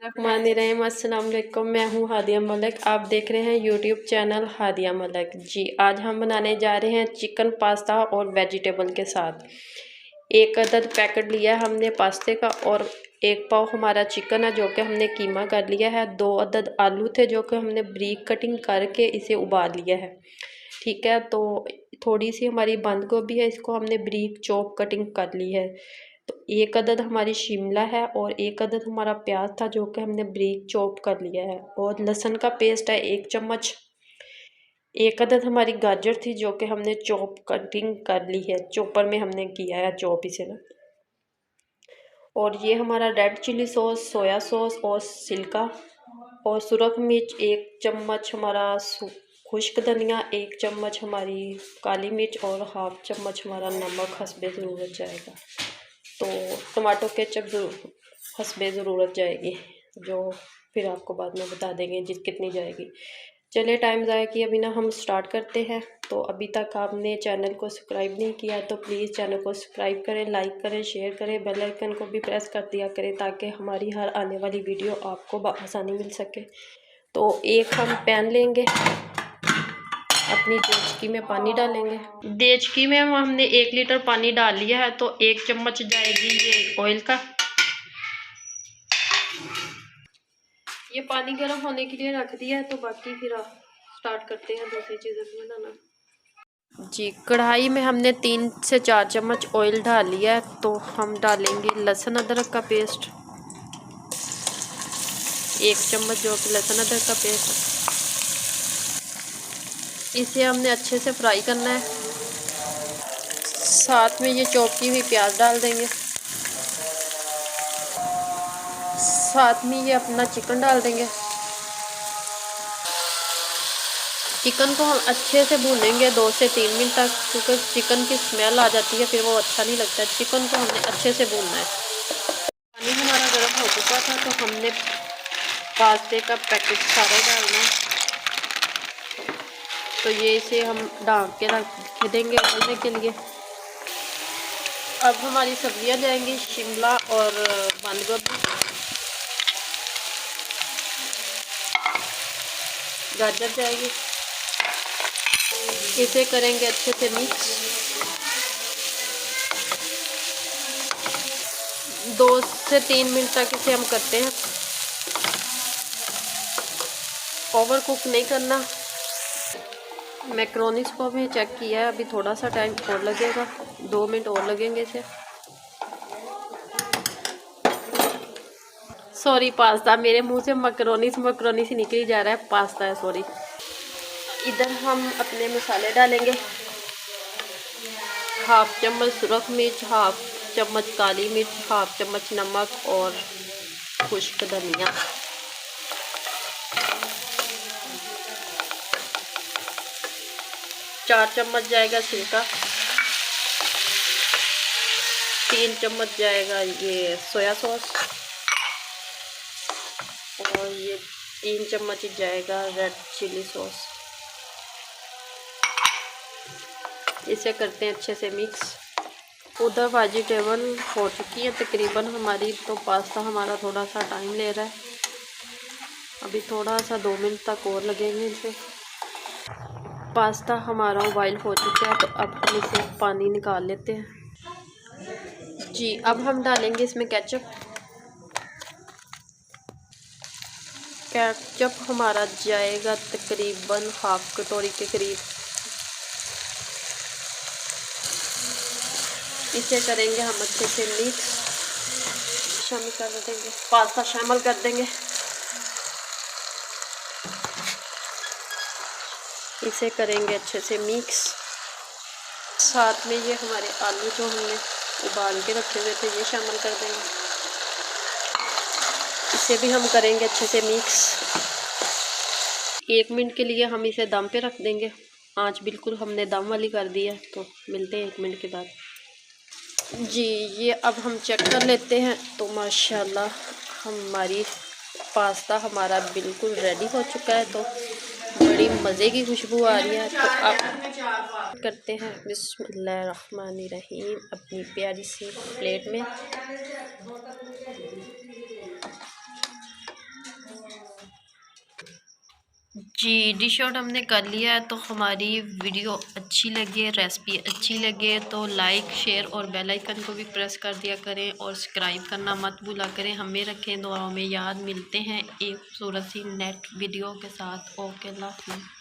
रहीम अस्सलाम वालेकुम। मैं हूँ हादिया मलिक, आप देख रहे हैं यूट्यूब चैनल हादिया मलिक। जी आज हम बनाने जा रहे हैं चिकन पास्ता और वेजिटेबल के साथ। एक अदद पैकेट लिया है हमने पास्ते का और एक पाव हमारा चिकन है जो कि हमने कीमा कर लिया है। 2 अदद आलू थे जो कि हमने ब्रीक कटिंग करके इसे उबाल लिया है। ठीक है, तो थोड़ी सी हमारी बंद गोभी है, इसको हमने ब्रीक चॉप कटिंग कर ली है। तो एक अदद हमारी शिमला है और एक अदद हमारा प्याज था जो कि हमने ब्रीक चॉप कर लिया है। और लहसुन का पेस्ट है 1 चम्मच। एक अदद हमारी गाजर थी जो कि हमने चॉप कटिंग कर ली है, चॉपर में हमने किया है चॉप इसे ना। और ये हमारा red chilli sauce, soya sauce और सिल्का और सुरख मिर्च 1 चम्मच, हमारा खुश्क धनिया 1 चम्मच, हमारी काली मिर्च और हाफ चम्मच हमारा नमक हस्बे ज़रूरत जाएगा। तो टमाटो केचप हस्बे ज़रूरत जाएगी, जो फिर आपको बाद में बता देंगे जिस कितनी जाएगी। चलिए टाइम ज़ाया किए बिना हम स्टार्ट करते हैं। तो अभी तक आपने चैनल को सब्सक्राइब नहीं किया तो प्लीज़ चैनल को सब्सक्राइब करें, लाइक करें, शेयर करें, बेल आइकन को भी प्रेस कर दिया करें ताकि हमारी हर आने वाली वीडियो आपको आसानी मिल सके। तो एक हम पैन लेंगे, अपनी देचकी में पानी डालेंगे। देचकी में हमने 1 लीटर पानी डाल लिया है, तो 1 चम्मच जाएगी ये ऑयल का। ये पानी गर्म होने के लिए रख दिया है, तो बाकी फिर आप स्टार्ट करते हैं दूसरी चीज़ें बनाना। जी कढ़ाई में हमने 3 से 4 चम्मच ऑयल डाल लिया है, तो हम डालेंगे लहसुन अदरक का पेस्ट 1 चम्मच, जो कि लहसुन अदरक का पेस्ट। इसे हमने अच्छे से फ्राई करना है। साथ में ये चॉप की हुई प्याज डाल देंगे, साथ में ये अपना चिकन डाल देंगे। चिकन को हम अच्छे से भूनेंगे 2 से 3 मिनट तक, क्योंकि चिकन की स्मेल आ जाती है, फिर वो अच्छा नहीं लगता है। चिकन को हमने अच्छे से भूनना है। पानी हमारा गर्म हो चुका था, तो हमने पास्ते का पैकेट सारा डालना है। तो ये इसे हम ढक के रख देंगे उबलने के लिए। अब हमारी सब्जियां जाएंगी, शिमला और बंद गोभी, गाजर जाएगी। इसे करेंगे अच्छे से मिक्स। 2 से 3 मिनट तक इसे हम करते हैं, ओवर कुक नहीं करना। मैक्रोनीस को भी चेक किया है, अभी थोड़ा सा टाइम और लगेगा, 2 मिनट और लगेंगे इसे। सॉरी, पास्ता, मेरे मुंह से मकरोनीस ही निकल जा रहा है, पास्ता है, सॉरी। इधर हम अपने मसाले डालेंगे। हाफ चम्मच सुरख मिर्च, हाफ चम्मच काली मिर्च, हाफ चम्मच नमक और खुश्क धनिया। चार चम्मच जाएगा सिरका, 3 चम्मच जाएगा ये सोया सॉस और ये 3 चम्मच जाएगा रेड चिली सॉस। इसे करते हैं अच्छे से मिक्स। उधर वेजिटेबल हो चुकी है तकरीबन हमारी, तो पास्ता हमारा थोड़ा सा टाइम ले रहा है, अभी थोड़ा सा 2 मिनट तक और लगेंगे इसे। पास्ता हमारा बॉईल हो चुका है, तो अब हम इसे पानी निकाल लेते हैं। जी अब हम डालेंगे इसमें केचप। केचप हमारा जाएगा तकरीबन हाफ कटोरी के करीब। इसे करेंगे हम अच्छे से मिक्स, शामिल कर देंगे, पास्ता शामिल कर देंगे। इसे करेंगे अच्छे से मिक्स। साथ में ये हमारे आलू जो हमने उबाल के रखे हुए थे ये शामिल कर देंगे। इसे भी हम करेंगे अच्छे से मिक्स। 1 मिनट के लिए हम इसे दम पे रख देंगे। आंच बिल्कुल हमने दम वाली कर दी है, तो मिलते हैं 1 मिनट के बाद। जी ये अब हम चेक कर लेते हैं, तो माशाल्लाह हमारी पास्ता हमारा बिल्कुल रेडी हो चुका है। तो बड़ी मज़े की खुशबू आ रही है। तो अब करते हैं बिस्मिल्लाहिर्रहमानिर्रहीम अपनी प्यारी सी प्लेट में। जी, डिश आउट हमने कर लिया है। तो हमारी वीडियो अच्छी लगे, रेसिपी अच्छी लगे तो लाइक, शेयर और बेल आइकन को भी प्रेस कर दिया करें और सब्सक्राइब करना मत भूला करें। हमें रखें दुआओं में याद। मिलते हैं एक खूबसूरत सी नेक्स्ट वीडियो के साथ। ओके, अल्लाह हाफ़िज़।